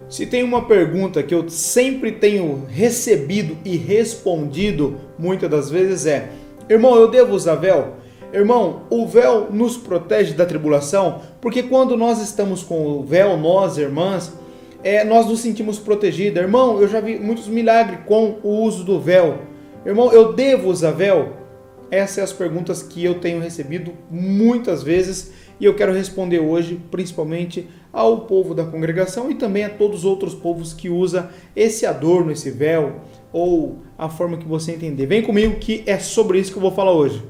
Se tem uma pergunta que eu sempre tenho recebido e respondido muitas das vezes é: irmão, eu devo usar véu? Irmão, o véu nos protege da tribulação? Porque quando nós estamos com o véu, nós, irmãs, nós nos sentimos protegidos. Irmão, eu já vi muitos milagres com o uso do véu. Irmão, eu devo usar véu? Essas são as perguntas que eu tenho recebido muitas vezes e eu quero responder hoje, principalmente ao povo da congregação e também a todos os outros povos que usam esse adorno, esse véu, ou a forma que você entender. Vem comigo que é sobre isso que eu vou falar hoje.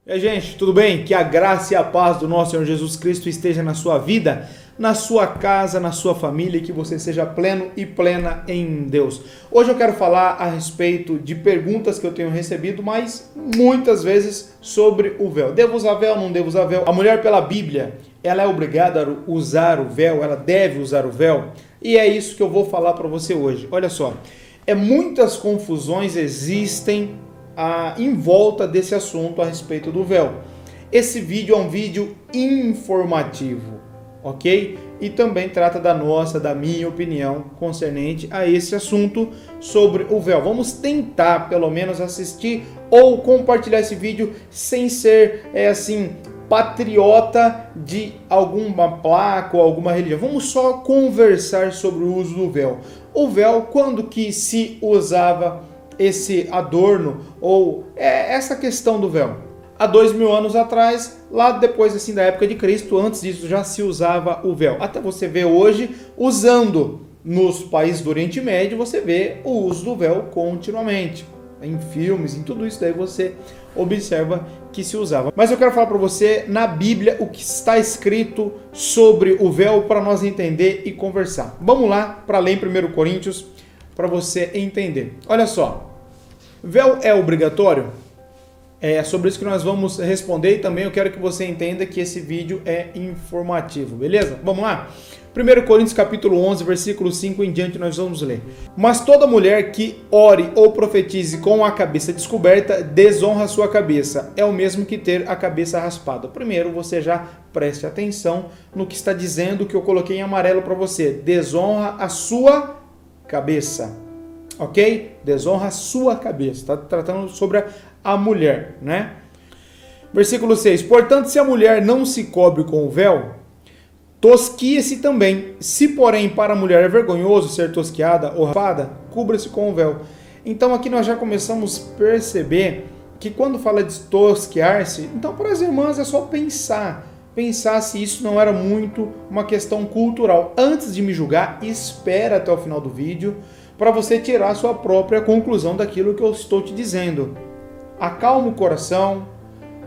E aí, gente, tudo bem? Que a graça e a paz do nosso Senhor Jesus Cristo esteja na sua vida, na sua casa, na sua família, e que você seja pleno e plena em Deus. Hoje eu quero falar a respeito de perguntas que eu tenho recebido, mas muitas vezes sobre o véu. Devo usar véu, não devo usar véu? A mulher pela Bíblia, ela é obrigada a usar o véu, ela deve usar o véu? E é isso que eu vou falar para você hoje. Olha só, muitas confusões existem em volta desse assunto a respeito do véu. Esse vídeo é um vídeo informativo, ok? E também trata da minha opinião concernente a esse assunto sobre o véu. Vamos tentar pelo menos assistir ou compartilhar esse vídeo sem ser patriota de alguma placa ou alguma religião. Vamos só conversar sobre o uso do véu. O véu, quando que se usava esse adorno ou essa questão do véu? Há 2000 anos atrás, lá depois da época de Cristo, antes disso já se usava o véu. Até você vê hoje, usando nos países do Oriente Médio, você vê o uso do véu continuamente. Em filmes, em tudo isso daí você observa que se usava. Mas eu quero falar para você, na Bíblia, o que está escrito sobre o véu para nós entender e conversar. Vamos lá para ler em 1 Coríntios para você entender. Olha só. Véu é obrigatório? É sobre isso que nós vamos responder e também eu quero que você entenda que esse vídeo é informativo, beleza? Vamos lá? 1 Coríntios capítulo 11, versículo 5 em diante nós vamos ler. Mas toda mulher que ore ou profetize com a cabeça descoberta desonra a sua cabeça. É o mesmo que ter a cabeça raspada. Primeiro você já preste atenção no que está dizendo, que eu coloquei em amarelo para você. Desonra a sua cabeça. Ok? Desonra a sua cabeça. Está tratando sobre a mulher, né? Versículo 6. Portanto, se a mulher não se cobre com o véu, tosquia-se também. Se, porém, para a mulher é vergonhoso ser tosquiada ou raspada, cubra-se com o véu. Então, aqui nós já começamos a perceber que quando fala de tosquiar-se, então para as irmãs é só pensar se isso não era muito uma questão cultural. Antes de me julgar, espera até o final do vídeo, para você tirar a sua própria conclusão daquilo que eu estou te dizendo. Acalma o coração,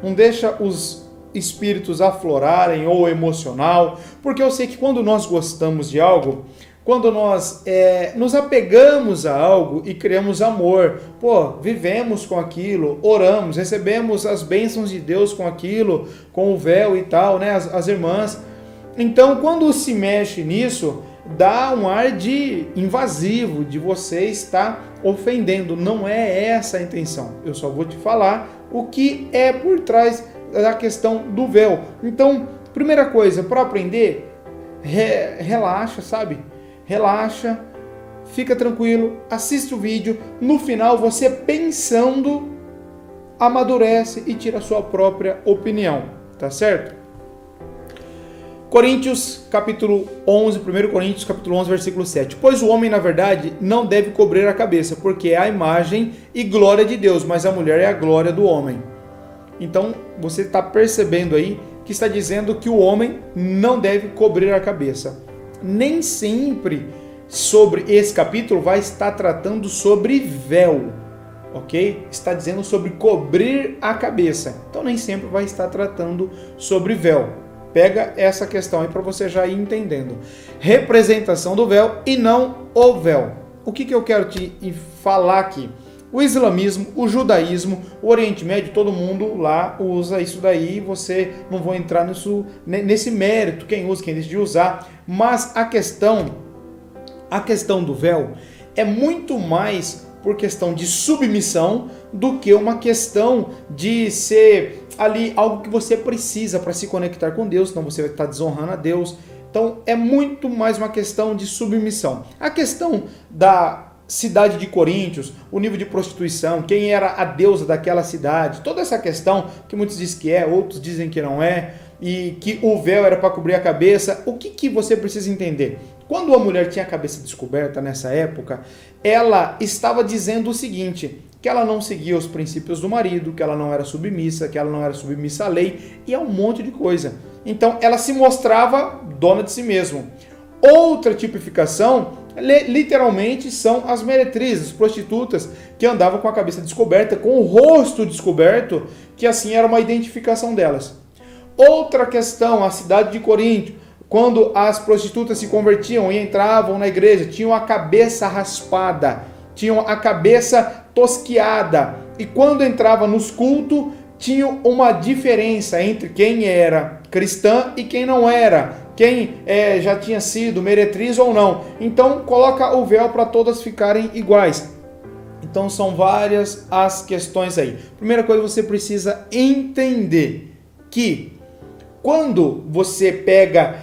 não deixa os espíritos aflorarem ou emocional, porque eu sei que quando nós gostamos de algo, quando nós nos apegamos a algo e criamos amor, vivemos com aquilo, oramos, recebemos as bênçãos de Deus com aquilo, com o véu e tal, né, as irmãs. Então, quando se mexe nisso, dá um ar de invasivo, de você estar ofendendo. Não é essa a intenção. Eu só vou te falar o que é por trás da questão do véu. Então, primeira coisa, para aprender, relaxa, sabe? Relaxa, fica tranquilo, assiste o vídeo. No final, você pensando, amadurece e tira a sua própria opinião. Tá certo? Coríntios, capítulo 11, 1 Coríntios, capítulo 11, versículo 7. Pois o homem, na verdade, não deve cobrir a cabeça, porque é a imagem e glória de Deus, mas a mulher é a glória do homem. Então, você está percebendo aí que está dizendo que o homem não deve cobrir a cabeça. Nem sempre sobre esse capítulo vai estar tratando sobre véu, ok? Está dizendo sobre cobrir a cabeça. Então, nem sempre vai estar tratando sobre véu. Pega essa questão aí para você já ir entendendo. Representação do véu e não o véu. O que eu quero te falar aqui? O islamismo, o judaísmo, o Oriente Médio, todo mundo lá usa isso daí. Você não vou entrar nesse mérito, quem usa, quem deixa de usar. Mas a questão do véu é muito mais por questão de submissão do que uma questão de ser ali algo que você precisa para se conectar com Deus, senão você vai estar desonrando a Deus. Então é muito mais uma questão de submissão. A questão da cidade de Coríntios, o nível de prostituição, quem era a deusa daquela cidade, toda essa questão que muitos dizem que é, outros dizem que não é, e que o véu era para cobrir a cabeça. O que você precisa entender? Quando a mulher tinha a cabeça descoberta nessa época, ela estava dizendo o seguinte, que ela não seguia os princípios do marido, que ela não era submissa, que ela não era submissa à lei, e é um monte de coisa. Então ela se mostrava dona de si mesma. Outra tipificação, literalmente, são as meretrizes, as prostitutas, que andavam com a cabeça descoberta, com o rosto descoberto, que assim era uma identificação delas. Outra questão, a cidade de Corinto, quando as prostitutas se convertiam e entravam na igreja, tinham a cabeça raspada, tinham a cabeça tosquiada, e quando entravam nos cultos, tinham uma diferença entre quem era cristã e quem não era, quem já tinha sido meretriz ou não. Então coloca o véu para todas ficarem iguais. Então são várias as questões aí. Primeira coisa, você precisa entender que quando você pega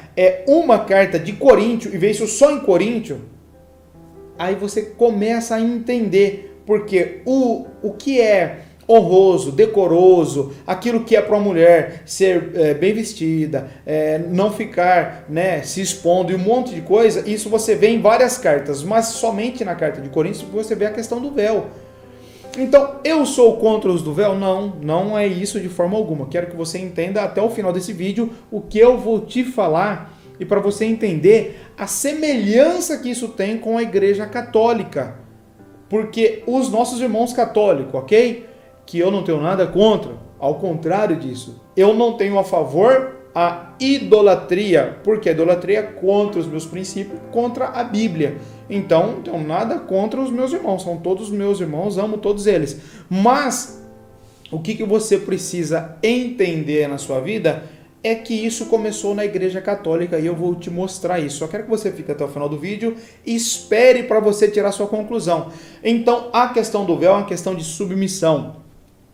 uma carta de Coríntio e vê isso só em Coríntio, aí você começa a entender porque o que é honroso, decoroso, aquilo que é para uma mulher ser bem vestida, não ficar se expondo e um monte de coisa, isso você vê em várias cartas, mas somente na carta de Coríntios você vê a questão do véu. Então, eu sou contra os do véu? Não, não é isso de forma alguma. Quero que você entenda até o final desse vídeo o que eu vou te falar e para você entender a semelhança que isso tem com a Igreja Católica. Porque os nossos irmãos católicos, ok? Que eu não tenho nada contra, ao contrário disso. Eu não tenho a favor a idolatria, porque a idolatria é contra os meus princípios, contra a Bíblia. Então, não tenho nada contra os meus irmãos, são todos meus irmãos, amo todos eles. Mas, o que você precisa entender na sua vida é que isso começou na Igreja Católica e eu vou te mostrar isso. Só quero que você fique até o final do vídeo e espere para você tirar sua conclusão. Então, a questão do véu é uma questão de submissão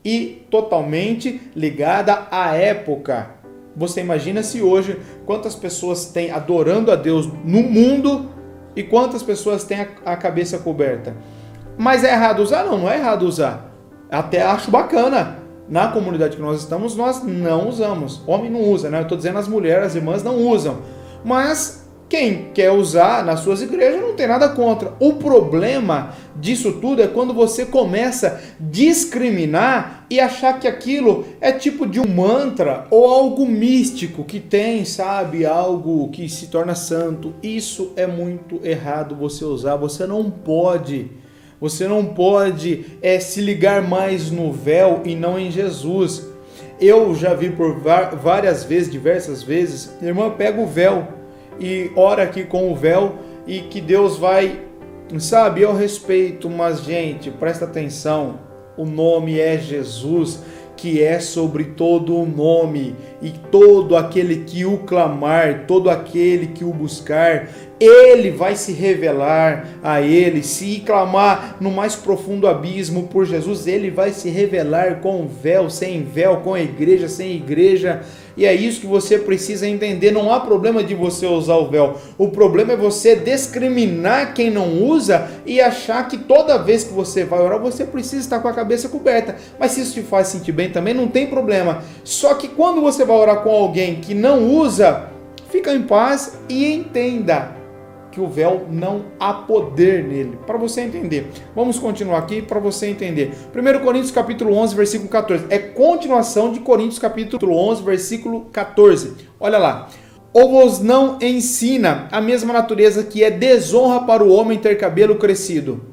e totalmente ligada à época. Você imagina se hoje quantas pessoas tem adorando a Deus no mundo e quantas pessoas têm a cabeça coberta. Mas é errado usar? Não, não é errado usar. Até acho bacana. Na comunidade que nós estamos, nós não usamos. Homem não usa, né? Eu estou dizendo as mulheres, as irmãs não usam. Mas quem quer usar nas suas igrejas não tem nada contra. O problema disso tudo é quando você começa a discriminar e achar que aquilo é tipo de um mantra ou algo místico que tem, sabe, algo que se torna santo. Isso é muito errado você usar. Você não pode se ligar mais no véu e não em Jesus. Eu já vi por várias vezes, diversas vezes, irmã pega o véu e ora aqui com o véu e que Deus vai, sabe, eu respeito, mas gente, presta atenção, o nome é Jesus, que é sobre todo o nome, e todo aquele que o clamar, todo aquele que o buscar, ele vai se revelar a ele. Se clamar no mais profundo abismo por Jesus, ele vai se revelar com véu, sem véu, com igreja, sem igreja. E é isso que você precisa entender. Não há problema de você usar o véu. O problema é você discriminar quem não usa e achar que toda vez que você vai orar, você precisa estar com a cabeça coberta. Mas se isso te faz sentir bem também, não tem problema. Só que quando você vai orar com alguém que não usa, fica em paz e entenda que o véu não há poder nele, para você entender. Vamos continuar aqui para você entender. 1 Coríntios capítulo 11, versículo 14. É continuação de Coríntios capítulo 11, versículo 14. Olha lá. Ou vos não ensina a mesma natureza que é desonra para o homem ter cabelo crescido?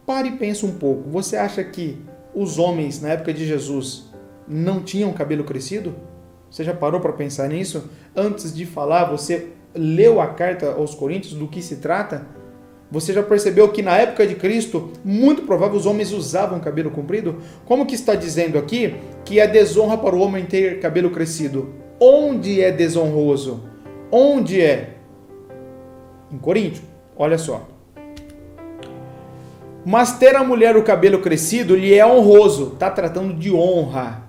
Pare e pense um pouco. Você acha que os homens na época de Jesus não tinham cabelo crescido? Você já parou para pensar nisso? Antes de falar, você leu a carta aos Coríntios, do que se trata? Você já percebeu que na época de Cristo, muito provável os homens usavam cabelo comprido? Como que está dizendo aqui que é desonra para o homem ter cabelo crescido? Onde é desonroso? Onde é? Em Coríntio. Olha só. Mas ter a mulher o cabelo crescido lhe é honroso. Está tratando de honra,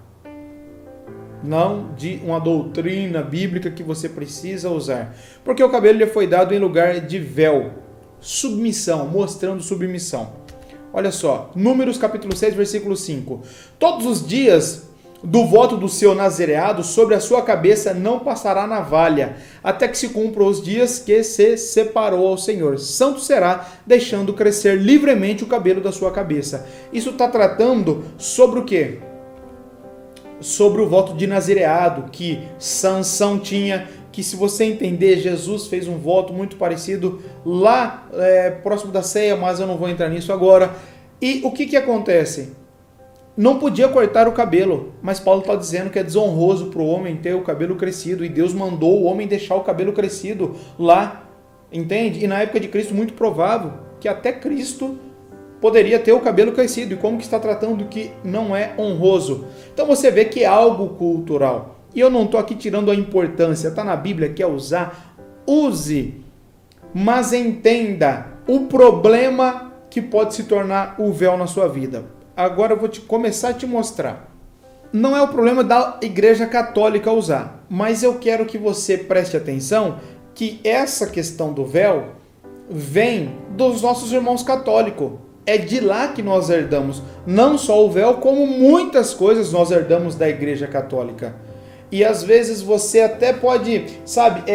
não de uma doutrina bíblica que você precisa usar. Porque o cabelo lhe foi dado em lugar de véu. Submissão, mostrando submissão. Olha só, Números capítulo 6, versículo 5. Todos os dias do voto do seu nazereado, sobre a sua cabeça não passará navalha, até que se cumpram os dias que se separou ao Senhor. Santo será, deixando crescer livremente o cabelo da sua cabeça. Isso está tratando sobre o quê? Sobre o voto de nazereado que Sansão tinha, que se você entender, Jesus fez um voto muito parecido lá próximo da ceia, mas eu não vou entrar nisso agora. E o que acontece? Não podia cortar o cabelo, mas Paulo está dizendo que é desonroso para o homem ter o cabelo crescido, e Deus mandou o homem deixar o cabelo crescido lá, entende? E na época de Cristo, muito provável que até Cristo poderia ter o cabelo crescido, e como que está tratando que não é honroso. Então você vê que é algo cultural, e eu não estou aqui tirando a importância, está na Bíblia, quer usar, use, mas entenda o problema que pode se tornar o véu na sua vida. Agora eu vou começar a te mostrar. Não é o problema da Igreja Católica usar, mas eu quero que você preste atenção que essa questão do véu vem dos nossos irmãos católicos. É de lá que nós herdamos, não só o véu, como muitas coisas nós herdamos da Igreja Católica. E às vezes você até pode, sabe,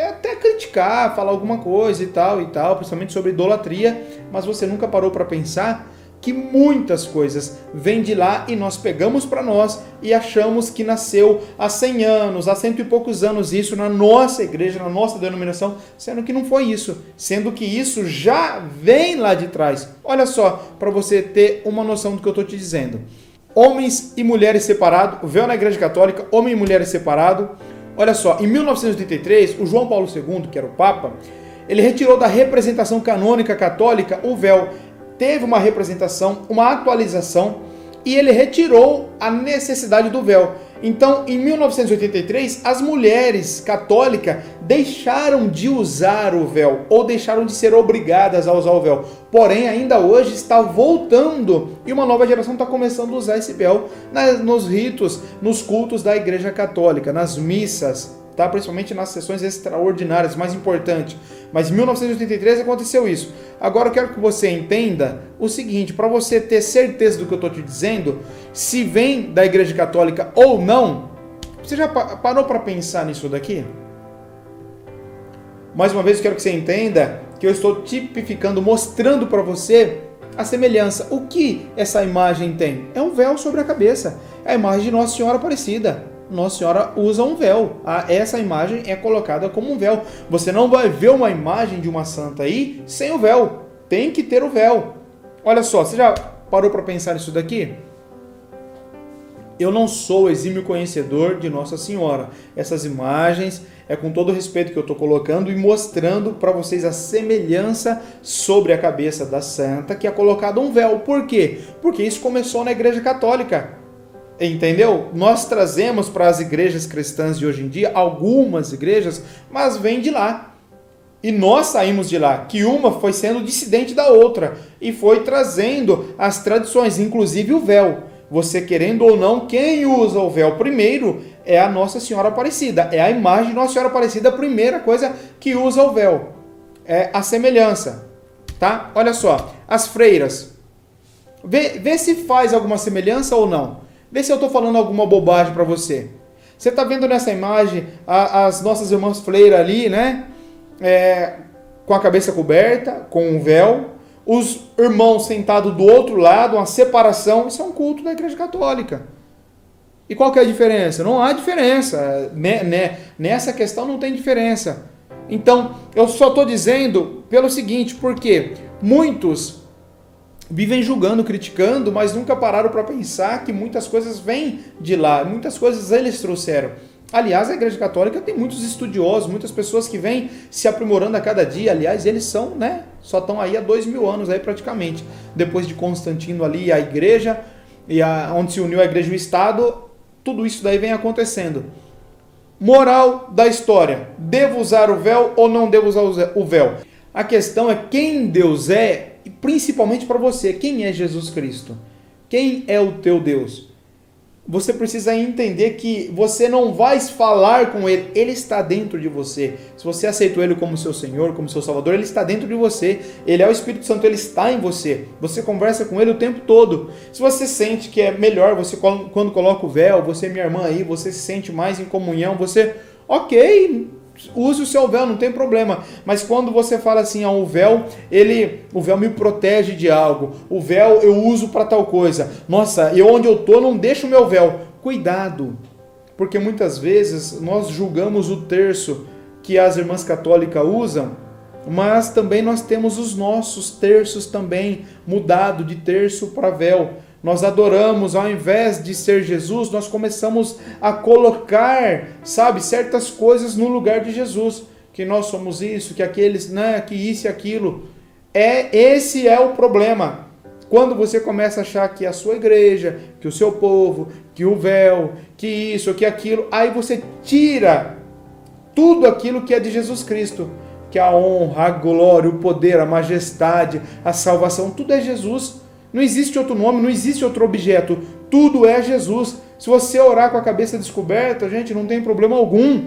até criticar, falar alguma coisa e tal, principalmente sobre idolatria, mas você nunca parou para pensar que muitas coisas vêm de lá e nós pegamos para nós e achamos que nasceu há 100 anos, há 100 e poucos anos isso na nossa igreja, na nossa denominação, sendo que não foi isso, sendo que isso já vem lá de trás. Olha só, para você ter uma noção do que eu estou te dizendo. Homens e mulheres separados, véu na Igreja Católica, homem e mulheres separados. Olha só, em 1983, o João Paulo II, que era o Papa, ele retirou da representação canônica católica o véu. Teve uma representação, uma atualização, e ele retirou a necessidade do véu. Então, em 1983, as mulheres católicas deixaram de usar o véu, ou deixaram de ser obrigadas a usar o véu. Porém, ainda hoje está voltando, e uma nova geração está começando a usar esse véu nos ritos, nos cultos da Igreja Católica, nas missas, tá? Principalmente nas sessões extraordinárias, mais importante. Mas em 1983 aconteceu isso. Agora eu quero que você entenda o seguinte, para você ter certeza do que eu estou te dizendo, se vem da Igreja Católica ou não, você já parou para pensar nisso daqui? Mais uma vez eu quero que você entenda que eu estou tipificando, mostrando para você a semelhança. O que essa imagem tem? É um véu sobre a cabeça. É a imagem de Nossa Senhora Aparecida. Nossa Senhora usa um véu. Essa imagem é colocada como um véu. Você não vai ver uma imagem de uma santa aí sem o véu. Tem que ter o véu. Olha só, você já parou para pensar nisso daqui? Eu não sou exímio conhecedor de Nossa Senhora. Essas imagens é com todo o respeito que eu estou colocando e mostrando para vocês a semelhança sobre a cabeça da santa que é colocado um véu. Por quê? Porque isso começou na Igreja Católica. Entendeu? Nós trazemos para as igrejas cristãs de hoje em dia, algumas igrejas, mas vem de lá. E nós saímos de lá, que uma foi sendo dissidente da outra e foi trazendo as tradições, inclusive o véu. Você querendo ou não, quem usa o véu primeiro é a Nossa Senhora Aparecida. É a imagem de Nossa Senhora Aparecida a primeira coisa que usa o véu. É a semelhança. Tá? Olha só, as freiras. Vê se faz alguma semelhança ou não. Vê se eu estou falando alguma bobagem para você. Você está vendo nessa imagem as nossas irmãs freiras ali, né? Com a cabeça coberta, com um véu. Os irmãos sentados do outro lado, uma separação. Isso é um culto da Igreja Católica. E qual que é a diferença? Não há diferença. Nessa questão não tem diferença. Então, eu só estou dizendo pelo seguinte, porque muitos vivem julgando, criticando, mas nunca pararam para pensar que muitas coisas vêm de lá, muitas coisas eles trouxeram. Aliás, a Igreja Católica tem muitos estudiosos, muitas pessoas que vêm se aprimorando a cada dia. Aliás, eles são, né, só estão aí há 2000 anos aí praticamente. Depois de Constantino ali, a Igreja, onde se uniu a Igreja e o Estado, tudo isso daí vem acontecendo. Moral da história, devo usar o véu ou não devo usar o véu? A questão é quem Deus é, principalmente para você, quem é Jesus Cristo? Quem é o teu Deus? Você precisa entender que você não vai falar com Ele, Ele está dentro de você. Se você aceitou Ele como seu Senhor, como seu Salvador, Ele está dentro de você. Ele é o Espírito Santo, Ele está em você. Você conversa com Ele o tempo todo. Se você sente que é melhor, você quando coloca o véu, você, minha irmã aí, você se sente mais em comunhão, você, ok, use o seu véu, não tem problema. Mas quando você fala assim, o véu me protege de algo. O véu eu uso para tal coisa. Nossa, e onde eu tô não deixo o meu véu. Cuidado, porque muitas vezes nós julgamos o terço que as irmãs católicas usam, mas também nós temos os nossos terços também mudado de terço para véu. Nós adoramos, ao invés de ser Jesus, nós começamos a colocar, certas coisas no lugar de Jesus. Que nós somos isso, que aqueles, que isso e aquilo. Esse é o problema. Quando você começa a achar que a sua igreja, que o seu povo, que o véu, que isso, que aquilo, aí você tira tudo aquilo que é de Jesus Cristo. Que a honra, a glória, o poder, a majestade, a salvação, tudo é Jesus. Não existe outro nome, não existe outro objeto. Tudo é Jesus. Se você orar com a cabeça descoberta, gente, não tem problema algum.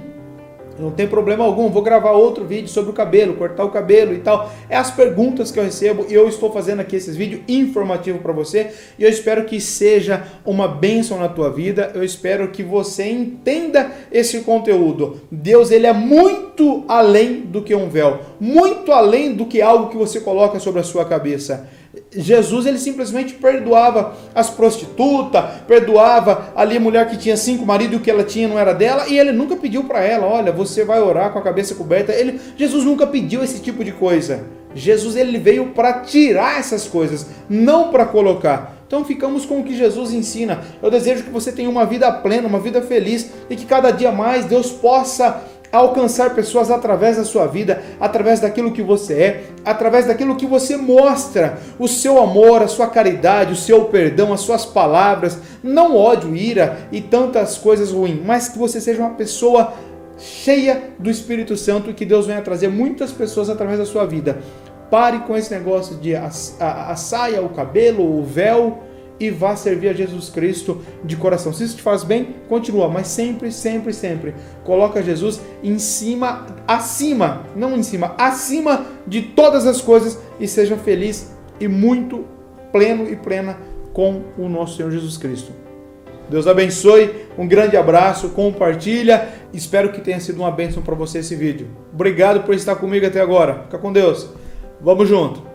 Não tem problema algum. Vou gravar outro vídeo sobre o cabelo, cortar o cabelo e tal. É as perguntas que eu recebo e eu estou fazendo aqui esses vídeos informativos para você. E eu espero que seja uma bênção na tua vida. Eu espero que você entenda esse conteúdo. Deus, Ele é muito além do que um véu. Muito além do que algo que você coloca sobre a sua cabeça. Jesus, Ele simplesmente perdoava as prostitutas, perdoava ali a mulher que tinha 5 maridos e o que ela tinha não era dela, e Ele nunca pediu para ela, olha, você vai orar com a cabeça coberta. Jesus nunca pediu esse tipo de coisa. Jesus, Ele veio para tirar essas coisas, não para colocar. Então ficamos com o que Jesus ensina. Eu desejo que você tenha uma vida plena, uma vida feliz, e que cada dia mais Deus possa alcançar pessoas através da sua vida, através daquilo que você é, através daquilo que você mostra, o seu amor, a sua caridade, o seu perdão, as suas palavras, não ódio, ira e tantas coisas ruins, mas que você seja uma pessoa cheia do Espírito Santo e que Deus venha trazer muitas pessoas através da sua vida. Pare com esse negócio de a saia, o cabelo, o véu, e vá servir a Jesus Cristo de coração. Se isso te faz bem, continua, mas sempre, sempre, sempre coloca Jesus em cima, acima, não em cima, acima de todas as coisas, e seja feliz e muito pleno e plena com o nosso Senhor Jesus Cristo. Deus abençoe, um grande abraço, compartilha, espero que tenha sido uma bênção para você esse vídeo. Obrigado por estar comigo até agora, fica com Deus, vamos junto!